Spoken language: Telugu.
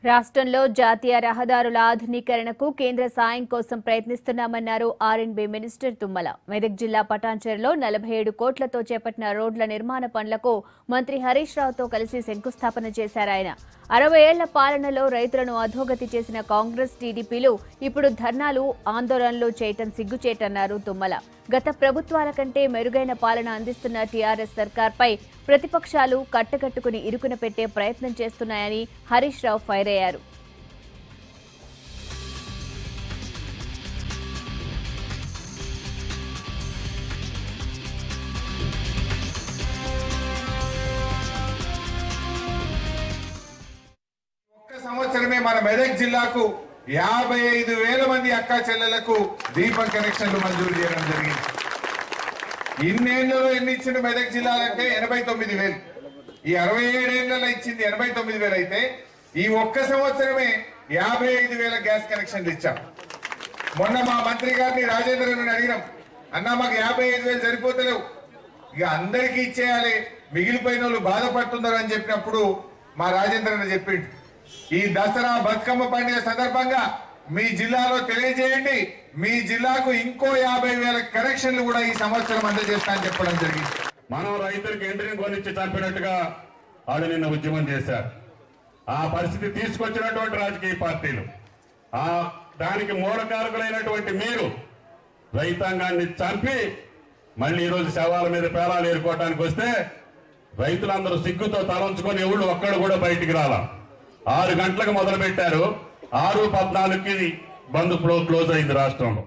రాష్ట్రంలో జాతీయ రహదారుల ఆధునీకరణకు కేంద్ర సాయం కోసం ప్రయత్నిస్తున్నామన్నారు ఆర్ఎండ్బీ మినిస్టర్ తుమ్మల. మెదక్ జిల్లా పటాన్చెరులో 47 కోట్లతో చేపట్టిన రోడ్ల నిర్మాణ పనులకు మంత్రి హరీష్ రావుతో కలిసి శంకుస్థాపన చేశారాయన. 60 ఏళ్ల పాలనలో రైతులను అధోగతి చేసిన కాంగ్రెస్ టీడీపీలు ఇప్పుడు ధర్నాలు ఆందోళనలు చేయటం సిగ్గుచేటన్నారు తుమ్మల. గత ప్రభుత్వాల కంటే మెరుగైన పాలన అందిస్తున్న టీఆర్ఎస్ సర్కార్పై ప్రతిపక్షాలు కట్టకట్టుకుని ఇరుకున పెట్టే ప్రయత్నం చేస్తున్నాయని హరీష్ రావు ఫైర్ అయ్యారు. సంవత్సరమే మన మెదక్ జిల్లాకు 55,000 మంది అక్కా చెల్లెలకు దీపం కనెక్షన్లు మంజూరు చేయడం జరిగింది. ఇన్నేళ్లలో ఎన్ని ఇచ్చిన మెదక్ జిల్లాలంటే 89,000. ఈ 67 ఏళ్లలో ఇచ్చింది 89,000 అయితే ఈ ఒక్క సంవత్సరమే 55,000 గ్యాస్ కనెక్షన్లు ఇచ్చాం. మొన్న మా మంత్రి గారిని రాజేంద్రని అడిగినాం, అన్నా మాకు 55,000 సరిపోతలేవు, ఇక అందరికీ ఇచ్చేయాలి, మిగిలిపోయిన వాళ్ళు బాధపడుతున్నారు అని చెప్పినప్పుడు మా రాజేంద్రని చెప్పిండు, ఈ దసరా బతుకమ్మ పండుగ సందర్భంగా మీ జిల్లాలో తెలియజేయండి, మీ జిల్లాకు ఇంకో 50,000 కనెక్షన్లు కూడా ఈ సంవత్సరం అందజేస్తా అని చెప్పడం జరిగింది. మనం రైతులకు ఎండ్రిని కొనిచ్చి చంపినట్టుగా వాళ్ళు నిన్న ఉద్యమం చేశారు. ఆ పరిస్థితి తీసుకొచ్చినటువంటి రాజకీయ పార్టీలు, దానికి మూలకారకులైనటువంటి మీరు రైతాంగాన్ని చంపి మళ్ళీ ఈరోజు శవాల మీద పేలాలు ఏరుకోవడానికి వస్తే రైతులందరూ సిగ్గుతో తలంచుకొని ఎవరు ఒక్కడు కూడా బయటికి రాలా. 6 గంటలకు మొదలు పెట్టారు, 6:14కి బంద్ క్లోజ్ అయింది రాష్ట్రంలో.